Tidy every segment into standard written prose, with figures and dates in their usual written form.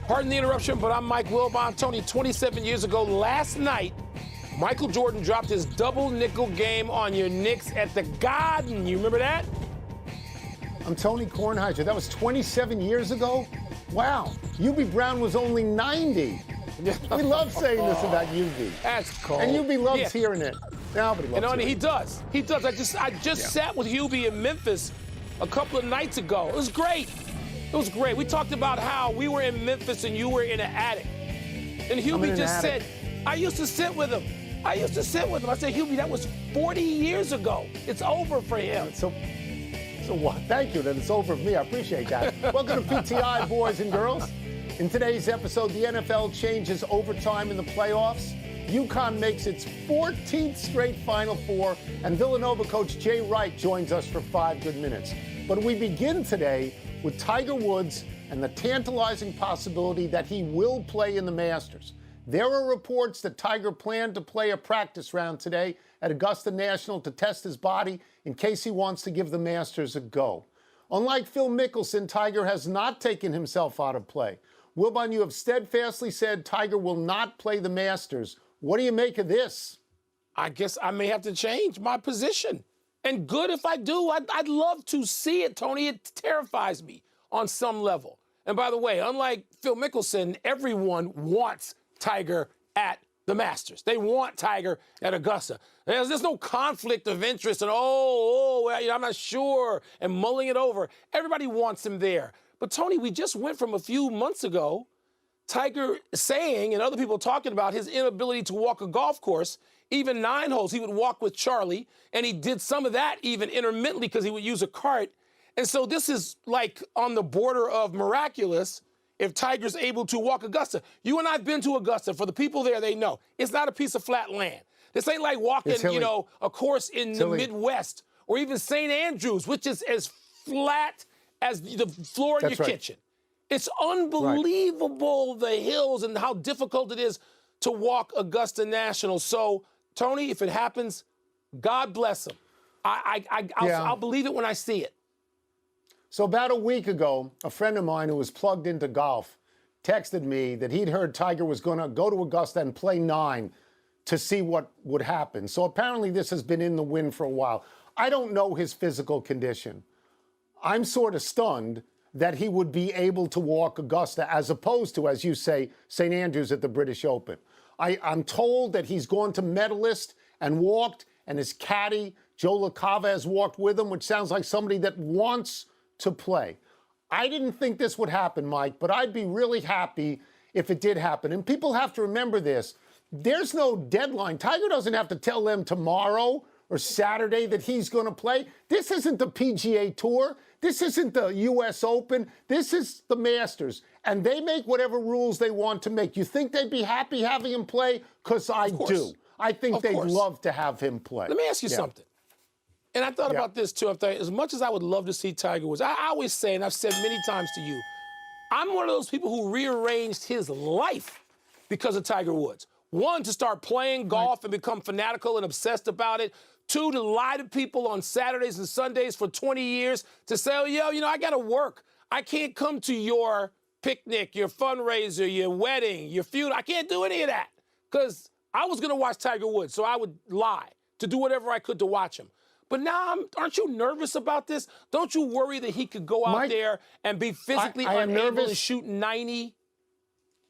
Pardon the interruption, but I'm Mike Wilbon. Tony, 27 years ago last night, Michael Jordan dropped his double nickel game on your Knicks at the Garden. You remember that? I'm Tony Kornheiser. That was 27 years ago? Wow. UB Brown was only 90. We love saying this about UB. That's cool. And UB loves hearing it. Nobody loves and it. He does. He does. I just sat with UB in Memphis a couple of nights ago. It was great. It was great. We talked about how we were in Memphis and you were in an attic. And Hubie just said, I used to sit with him. I said, Hubie, that was 40 years ago. It's over for him. So what? Thank you that it's over for me. I appreciate that. Welcome to PTI, boys and girls. In today's episode, the NFL changes overtime in the playoffs. UConn makes its 14th straight Final Four, and Villanova coach Jay Wright joins us for 5 good minutes. But we begin today with Tiger Woods and the tantalizing possibility that he will play in the Masters. There are reports that Tiger planned to play a practice round today at Augusta National to test his body in case he wants to give the Masters a go. Unlike Phil Mickelson, Tiger has not taken himself out of play. Wilbon, you have steadfastly said Tiger will not play the Masters. What do you make of this? I guess I may have to change my position. And good if I do. I'd love to see it, Tony. It terrifies me on some level. And by the way, unlike Phil Mickelson, everyone wants Tiger at the Masters. They want Tiger at Augusta. There's no conflict of interest and, I'm not sure, and mulling it over. Everybody wants him there. But, Tony, we just went from a few months ago, Tiger saying and other people talking about his inability to walk a golf course, even 9 holes. He would walk with Charlie, and he did some of that even intermittently because he would use a cart. And so this is like on the border of miraculous if Tiger's able to walk Augusta. You and I have been to Augusta. For the people there, they know. It's not a piece of flat land. This ain't like walking, a course in the Midwest or even St. Andrews, which is as flat as the floor in your kitchen. It's unbelievable, the hills and how difficult it is to walk Augusta National. So, Tony, if it happens, God bless him. I'll believe it when I see it. So about a week ago, a friend of mine who was plugged into golf texted me that he'd heard Tiger was going to go to Augusta and play 9 to see what would happen. So apparently this has been in the wind for a while. I don't know his physical condition. I'm sort of stunned that he would be able to walk Augusta as opposed to, as you say, St. Andrews at the British Open. I'm told that he's gone to Medalist and walked, and his caddy, Joe LaCava, has walked with him, which sounds like somebody that wants to play. I didn't think this would happen, Mike, but I'd be really happy if it did happen. And people have to remember this. There's no deadline. Tiger doesn't have to tell them tomorrow or Saturday that he's going to play. This isn't the PGA Tour. This isn't the U.S. Open. This is the Masters. And they make whatever rules they want to make. You think they'd be happy having him play? Because I do. I think they'd love to have him play. Let me ask you something. And I thought about this, too. As much as I would love to see Tiger Woods, I always say, and I've said many times to you, I'm one of those people who rearranged his life because of Tiger Woods. 1, to start playing golf and become fanatical and obsessed about it. 2, to lie to people on Saturdays and Sundays for 20 years to say, I got to work. I can't come to your picnic, your fundraiser, your wedding, your funeral. I can't do any of that because I was going to watch Tiger Woods, so I would lie to do whatever I could to watch him. But now, aren't you nervous about this? Don't you worry that he could go out there and be physically unable to shoot 90?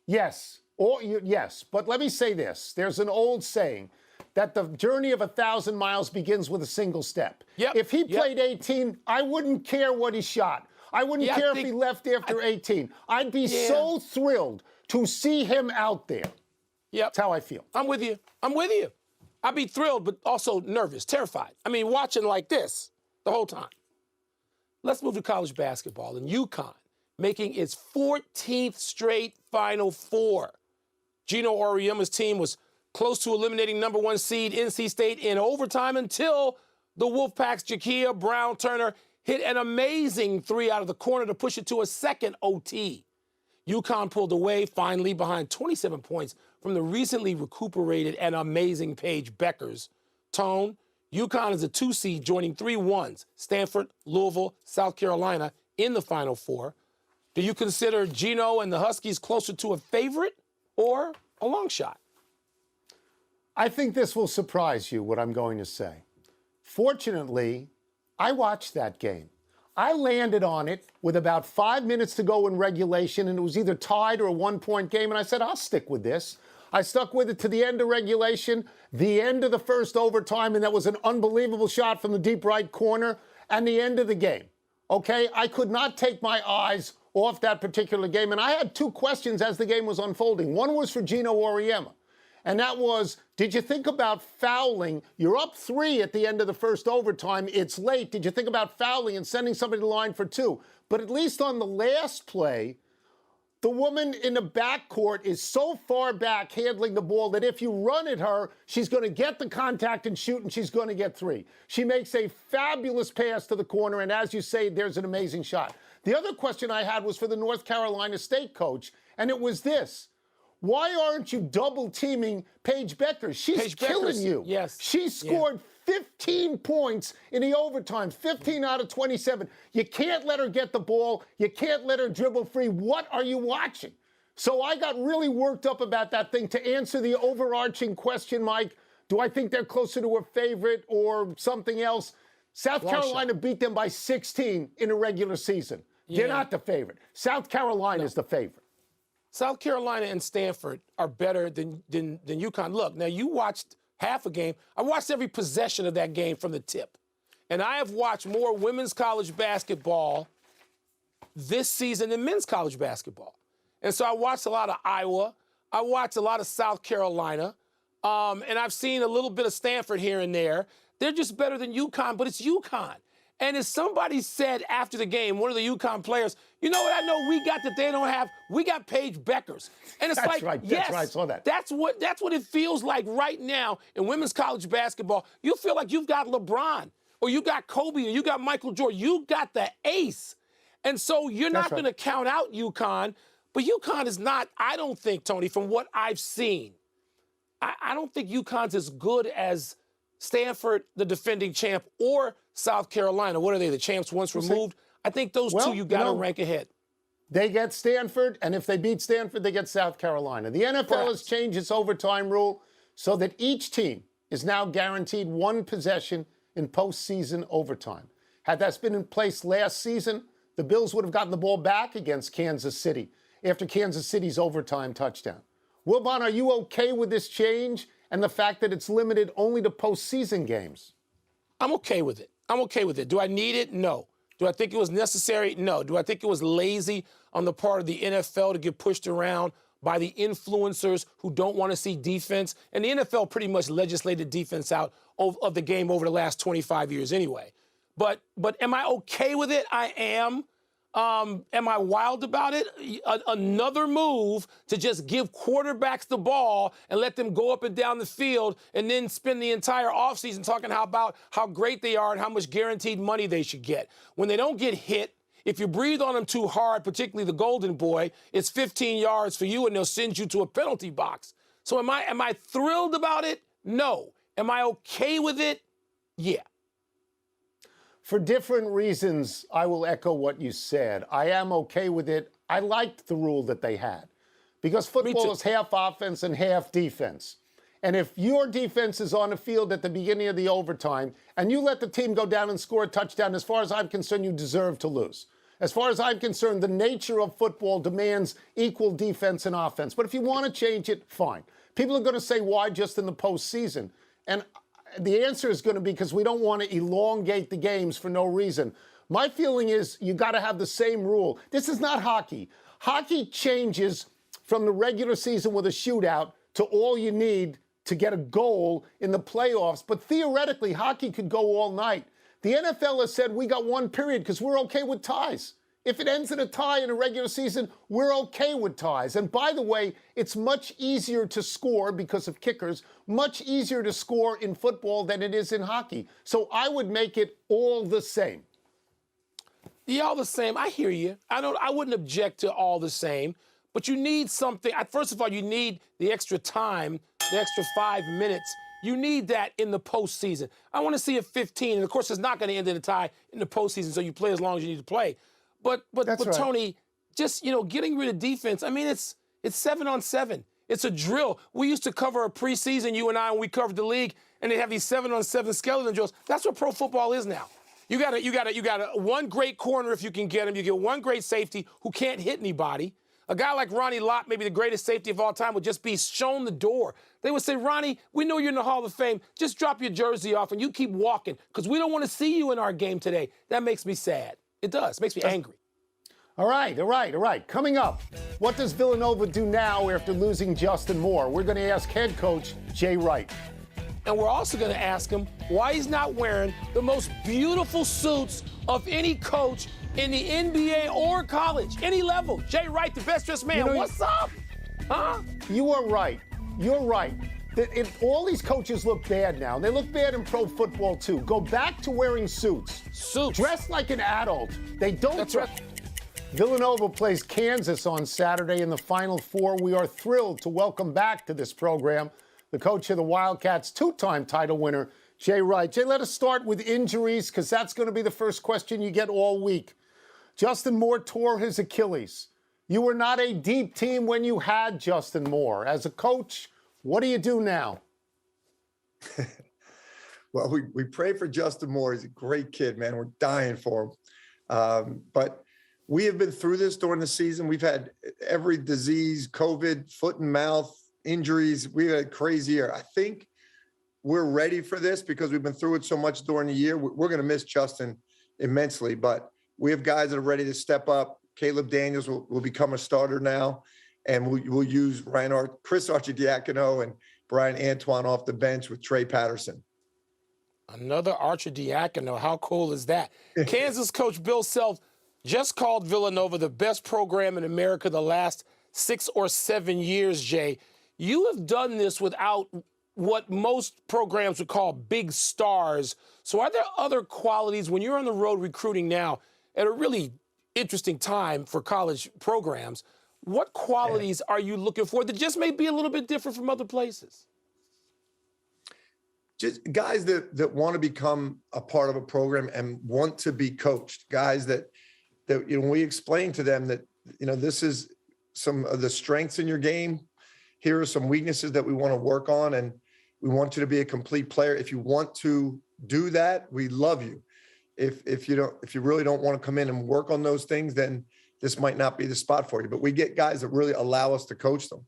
Yes. Yes. But let me say this. There's an old saying that the journey of 1,000 miles begins with a single step. If he played 18, I wouldn't care what he shot. I wouldn't care if he left after 18. I'd be so thrilled to see him out there. That's how I feel. I'm with you. I'd be thrilled, but also nervous, terrified. I mean, watching like this the whole time. Let's move to college basketball. And UConn making its 14th straight Final Four. Gino Auriemma's team was close to eliminating number 1 seed NC State in overtime until the Wolfpack's Jakia Brown-Turner hit an amazing 3 out of the corner to push it to a second OT. UConn pulled away finally behind 27 points from the recently recuperated and amazing Paige Beckers. Tone, UConn is a 2 seed joining 3 1s, Stanford, Louisville, South Carolina, in the Final Four. Do you consider Geno and the Huskies closer to a favorite or a long shot? I think this will surprise you, what I'm going to say. Fortunately, I watched that game. I landed on it with about 5 minutes to go in regulation, and it was either tied or a one-point game, and I said, I'll stick with this. I stuck with it to the end of regulation, the end of the first overtime, and that was an unbelievable shot from the deep right corner, and the end of the game. Okay? I could not take my eyes off that particular game, and I had two questions as the game was unfolding. One was for Geno Auriemma, and that was, did you think about fouling? You're up 3 at the end of the first overtime. It's late. Did you think about fouling and sending somebody to the line for 2? But at least on the last play, the woman in the backcourt is so far back handling the ball that if you run at her, she's going to get the contact and shoot, and she's going to get 3. She makes a fabulous pass to the corner, and as you say, there's an amazing shot. The other question I had was for the North Carolina State coach, and it was this. Why aren't you double-teaming Paige Beckers? She's killing you. Yes. She scored 15 points in the overtime, 15 out of 27. You can't let her get the ball. You can't let her dribble free. What are you watching? So I got really worked up about that thing. To answer the overarching question, Mike, do I think they're closer to a favorite or something else? South Carolina beat them by 16 in a regular season. Yeah. They're not the favorite. South Carolina is the favorite. South Carolina and Stanford are better than UConn. Look, now you watched half a game. I watched every possession of that game from the tip. And I have watched more women's college basketball this season than men's college basketball. And so I watched a lot of Iowa. I watched a lot of South Carolina. And I've seen a little bit of Stanford here and there. They're just better than UConn, but it's UConn. And as somebody said after the game, one of the UConn players, you know what I know we got that they don't have? We got Paige Beckers. And it's that's right. Yes, that's right. I saw that. That's what it feels like right now in women's college basketball. You feel like you've got LeBron or you got Kobe or you got Michael Jordan. You got the ace. And so you're not going to count out UConn. But UConn is not, I don't think, Tony, from what I've seen, I don't think UConn's as good as Stanford, the defending champ, or South Carolina. What are they, the champs once removed? I think those two you got to rank ahead. They get Stanford, and if they beat Stanford, they get South Carolina. The NFL has changed its overtime rule so that each team is now guaranteed 1 possession in postseason overtime. Had that been in place last season, the Bills would have gotten the ball back against Kansas City after Kansas City's overtime touchdown. Wilbon, are you okay with this change and the fact that it's limited only to postseason games? I'm okay with it. I'm okay with it. Do I need it? No. Do I think it was necessary? No. Do I think it was lazy on the part of the NFL to get pushed around by the influencers who don't want to see defense? And the NFL pretty much legislated defense out of the game over the last 25 years anyway. But am I okay with it? I am. Am I wild about it? Another move to just give quarterbacks the ball and let them go up and down the field and then spend the entire offseason talking about how great they are and how much guaranteed money they should get. When they don't get hit, if you breathe on them too hard, particularly the golden boy, it's 15 yards for you and they'll send you to a penalty box. So am I thrilled about it? No. Am I okay with it? Yeah. For different reasons, I will echo what you said. I am okay with it. I liked the rule that they had because football is half offense and half defense. And if your defense is on the field at the beginning of the overtime and you let the team go down and score a touchdown, as far as I'm concerned, you deserve to lose. As far as I'm concerned, the nature of football demands equal defense and offense. But if you want to change it, fine. People are going to say, why just in the postseason? And the answer is going to be because we don't want to elongate the games for no reason. My feeling is you got to have the same rule. This is not hockey. Hockey changes from the regular season with a shootout to all you need to get a goal in the playoffs. But theoretically, hockey could go all night. The NFL has said we got 1 period because we're okay with ties. If it ends in a tie in a regular season, we're okay with ties. And by the way, it's much easier to score because of kickers, much easier to score in football than it is in hockey. So I would make it all the same. Yeah, all the same. I hear you. I wouldn't object to all the same, but you need something. First of all, you need the extra time, the extra 5 minutes. You need that in the postseason. I want to see a 15, and of course, it's not going to end in a tie in the postseason, so you play as long as you need to play. But right. Tony, just, getting rid of defense. I mean, it's 7-on-7. It's a drill. We used to cover a preseason, you and I, when we covered the league, and they have these 7-on-7 skeleton drills. That's what pro football is now. You got one great corner if you can get him. You get one great safety who can't hit anybody. A guy like Ronnie Lott, maybe the greatest safety of all time, would just be shown the door. They would say, Ronnie, we know you're in the Hall of Fame. Just drop your jersey off and you keep walking because we don't want to see you in our game today. That makes me sad. It does. It makes me angry. All right. Coming up, what does Villanova do now after losing Justin Moore? We're going to ask head coach Jay Wright. And we're also going to ask him why he's not wearing the most beautiful suits of any coach in the NBA or college, any level. Jay Wright, the best dressed man. What's up? Huh? You are right. You're right. All these coaches look bad now. They look bad in pro football, too. Go back to wearing suits. Dress like an adult. They don't. That's right. Villanova plays Kansas on Saturday in the Final Four. We are thrilled to welcome back to this program the coach of the Wildcats, two-time title winner, Jay Wright. Jay, let us start with injuries because that's going to be the first question you get all week. Justin Moore tore his Achilles. You were not a deep team when you had Justin Moore. As a coach, what do you do now? Well, we pray for Justin Moore. He's a great kid, man. We're dying for him. But we have been through this during the season. We've had every disease, COVID, foot and mouth, injuries. We've had a crazy year. I think we're ready for this because we've been through it so much during the year. We're going to miss Justin immensely, but we have guys that are ready to step up. Caleb Daniels will become a starter now, and we'll use Chris Arcidiacono and Brian Antoine off the bench with Trey Patterson. Another Arcidiacono. How cool is that? Kansas coach Bill Self just called Villanova the best program in America the last 6 or 7 years, Jay. You have done this without what most programs would call big stars. So are there other qualities when you're on the road recruiting now at a really interesting time for college programs? What qualities are you looking for that just may be a little bit different from other places? Just guys that want to become a part of a program and want to be coached. Guys that we explain to them that, this is some of the strengths in your game. Here are some weaknesses that we want to work on, and we want you to be a complete player. If you want to do that, we love you. If you really don't want to come in and work on those things, then this might not be the spot for you. But we get guys that really allow us to coach them.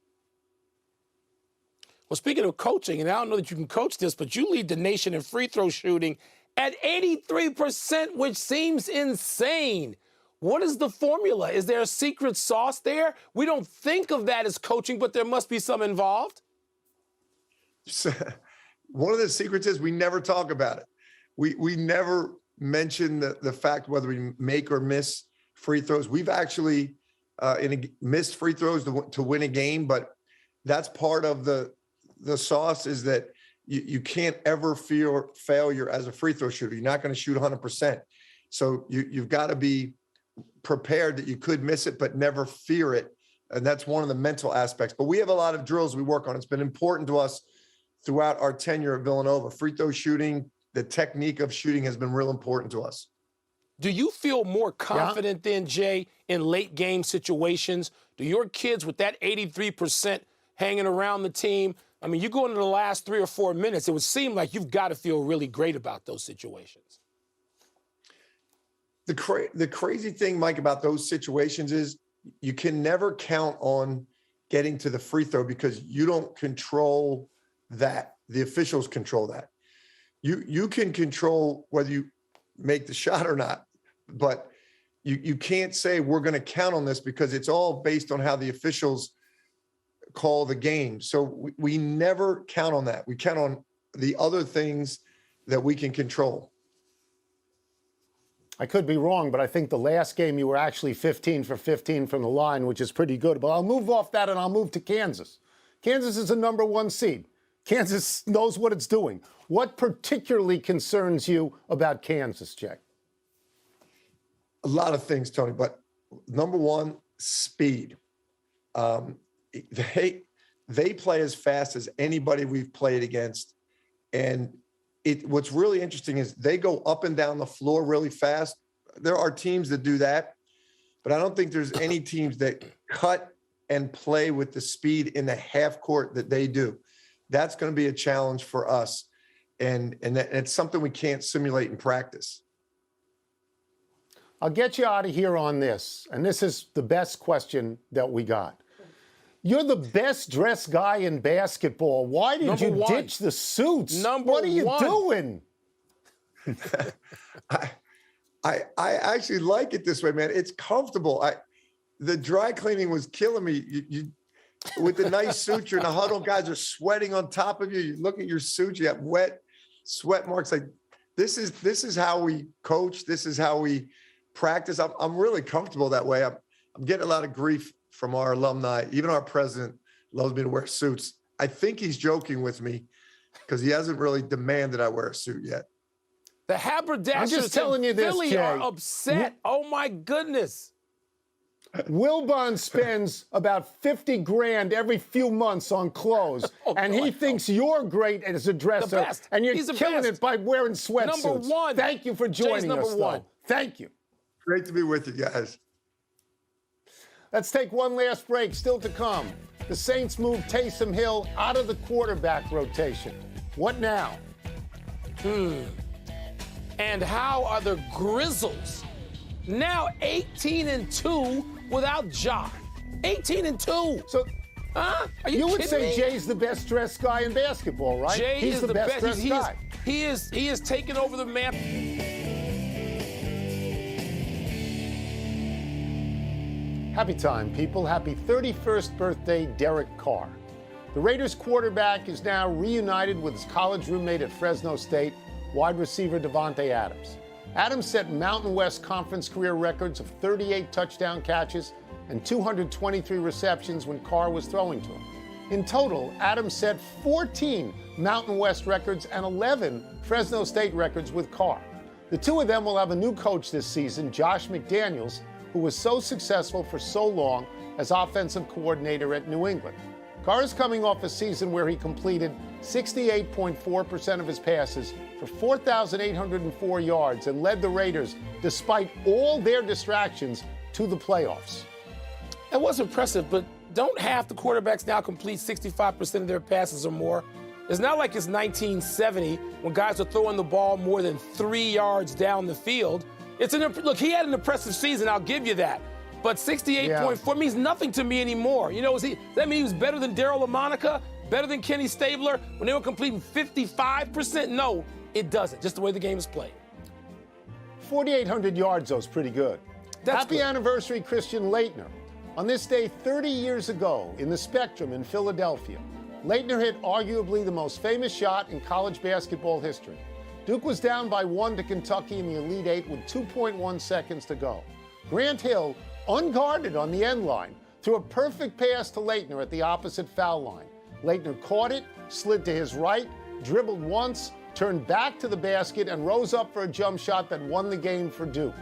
Well, speaking of coaching, and I don't know that you can coach this, but you lead the nation in free throw shooting at 83%, which seems insane. What is the formula? Is there a secret sauce there? We don't think of that as coaching, but there must be some involved. So, one of the secrets is we never talk about it. We never mention the fact whether we make or miss free throws. We've actually missed free throws to win a game, but that's part of the sauce is that you can't ever fear failure as a free throw shooter. You're not going to shoot 100%. So you've got to be prepared that you could miss it, but never fear it. And that's one of the mental aspects. But we have a lot of drills we work on. It's been important to us throughout our tenure at Villanova. Free throw shooting, the technique of shooting has been real important to us. Do you feel more confident then, Jay, in late game situations? Do your kids with that 83% hanging around the team? I mean, you go into the last 3 or 4 minutes, it would seem like you've got to feel really great about those situations. The crazy thing, Mike, about those situations is you can never count on getting to the free throw because you don't control that. The officials control that. You can control whether you make the shot or not, but you can't say we're going to count on this because it's all based on how the officials call the game. So we never count on that. We count on the other things that we can control. I could be wrong, but I think the last game you were actually 15 for 15 from the line, which is pretty good. But I'll move off that and I'll move to Kansas. Kansas is a #1 seed. Kansas knows what it's doing. What particularly concerns you about Kansas, Jay? A lot of things, Tony, but #1, speed. They play as fast as anybody we've played against. And what's really interesting is they go up and down the floor really fast. There are teams that do that, but I don't think there's any teams that cut and play with the speed in the half court that they do. That's going to be a challenge for us. And it's something we can't simulate in practice. I'll get you out of here on this. And this is the best question that we got. You're the best dressed guy in basketball. Why did you ditch the suits? What are you doing? I actually like it this way, man. It's comfortable. The dry cleaning was killing me. You with the nice suit, you're in a huddle, guys are sweating on top of you. You look at your suit, you have wet sweat marks. Like this is how we coach. This is how we practice. I'm really comfortable that way. I'm getting a lot of grief from our alumni. Even our president loves me to wear suits. I think he's joking with me because he hasn't really demanded I wear a suit yet. The haberdashers I'm just telling you this, Philly Jay. are upset. Oh my goodness. Wilbon spends about 50 grand every few months on clothes, and he thinks you're great as a dresser, and you're killing it by wearing sweatsuits. Number one. Thank you for joining us, though. Thank you. Great to be with you guys. Let's take one last break. Still to come. The Saints move Taysom Hill out of the quarterback rotation. What now? And how are the Grizzles now 18-2 without Ja? 18-2. So, Are you would kidding say me? Jay's the best dressed guy in basketball, right? Jay He's is the best dressed guy. He is taking over the map. Happy time, people. Happy 31st birthday, Derek Carr. The Raiders quarterback is now reunited with his college roommate at Fresno State, wide receiver Davante Adams. Adams set Mountain West Conference career records of 38 touchdown catches and 223 receptions when Carr was throwing to him. In total, Adams set 14 Mountain West records and 11 Fresno State records with Carr. The two of them will have a new coach this season, Josh McDaniels, who was so successful for so long as offensive coordinator at New England. Carr is coming off a season where he completed 68.4% of his passes for 4,804 yards and led the Raiders, despite all their distractions, to the playoffs. That was impressive, but don't half the quarterbacks now complete 65% of their passes or more? It's not like it's 1970 when guys are throwing the ball more than 3 yards down the field. Look, he had an impressive season, I'll give you that. But 68.4 means nothing to me anymore. You know, does that mean he was better than Darryl LaMonica? Better than Kenny Stabler when they were completing 55%? No, it doesn't. Just the way the game is played. 4,800 yards, though, is pretty good. Happy good. Anniversary, Christian Laettner. On this day 30 years ago in the Spectrum in Philadelphia, Laettner hit arguably the most famous shot in college basketball history. Duke was down by 1 to Kentucky in the Elite Eight with 2.1 seconds to go. Grant Hill, unguarded on the end line, threw a perfect pass to Laettner at the opposite foul line. Laettner caught it, slid to his right, dribbled once, turned back to the basket, and rose up for a jump shot that won the game for Duke.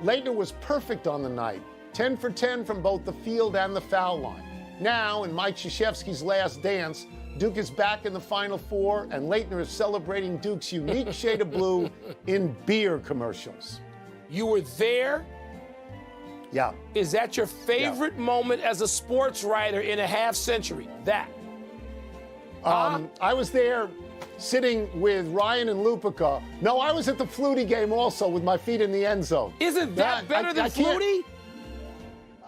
Laettner was perfect on the night, 10 for 10 from both the field and the foul line. Now, in Mike Krzyzewski's last dance, Duke is back in the Final Four, and Laettner is celebrating Duke's unique shade of blue in beer commercials. You were there? Yeah. Is that your favorite moment as a sports writer in a half century? That? I was there sitting with Ryan and Lupica. No, I was at the Flutie game also with my feet in the end zone. Isn't that better than Flutie?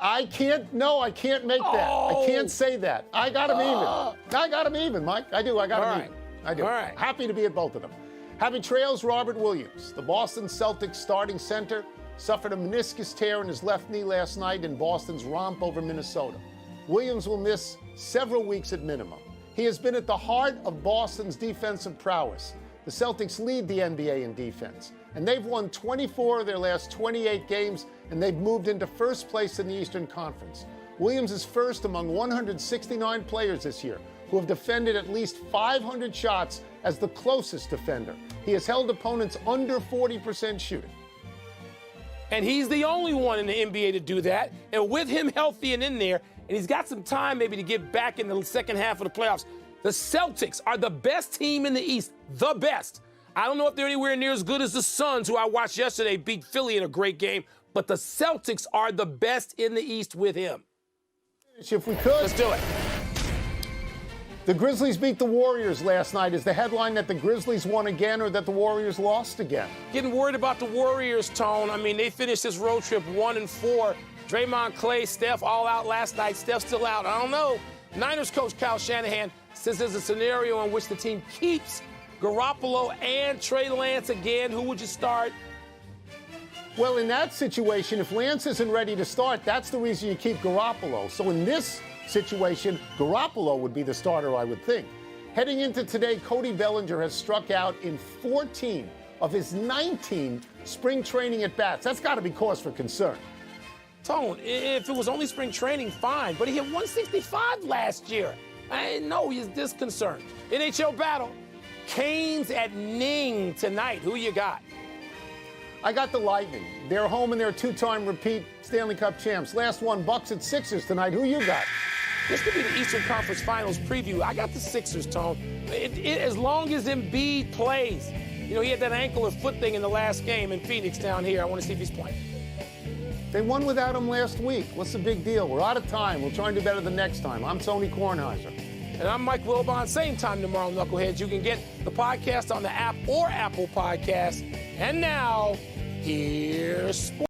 I can't make that. I can't say that. I got him even. I got him even, Mike. I do. I got him even. I do. All right. Happy to be at both of them. Happy trails, Robert Williams. The Boston Celtics starting center suffered a meniscus tear in his left knee last night in Boston's romp over Minnesota. Williams will miss several weeks at minimum. He has been at the heart of Boston's defensive prowess. The Celtics lead the NBA in defense, and they've won 24 of their last 28 games, and they've moved into first place in the Eastern Conference. Williams is first among 169 players this year who have defended at least 500 shots as the closest defender. He has held opponents under 40% shooting. And he's the only one in the NBA to do that. And with him healthy and in there, and he's got some time maybe to get back in the second half of the playoffs, the Celtics are the best team in the East, the best. I don't know if they're anywhere near as good as the Suns, who I watched yesterday beat Philly in a great game, but the Celtics are the best in the East with him. If we could. Let's do it. The Grizzlies beat the Warriors last night. Is the headline that the Grizzlies won again or that the Warriors lost again? Getting worried about the Warriors, Tone. I mean, they finished this road trip 1-4. Draymond, Clay, Steph all out last night. Steph still out. I don't know. Niners coach Kyle Shanahan says there's a scenario in which the team keeps Garoppolo and Trey Lance again. Who would you start? Well, in that situation, if Lance isn't ready to start, that's the reason you keep Garoppolo. So in this situation, Garoppolo would be the starter, I would think. Heading into today, Cody Bellinger has struck out in 14 of his 19 spring training at-bats. That's got to be cause for concern. Tone, if it was only spring training, fine, but he hit 165 last year. I know he's disconcerted. NHL battle, Canes at Ning tonight. Who you got? I got the Lightning. They're home and they're two-time repeat Stanley Cup champs. Last one, Bucks at Sixers tonight. Who you got? This could be the Eastern Conference Finals preview. I got the Sixers, Tone. As long as Embiid plays. You know, he had that ankle or foot thing in the last game in Phoenix down here. I want to see if he's playing. They won without him last week. What's the big deal? We're out of time. We'll try and do better the next time. I'm Tony Kornheiser. And I'm Mike Wilbon. Same time tomorrow, Knuckleheads. You can get the podcast on the app or Apple Podcasts. And now, here's sports.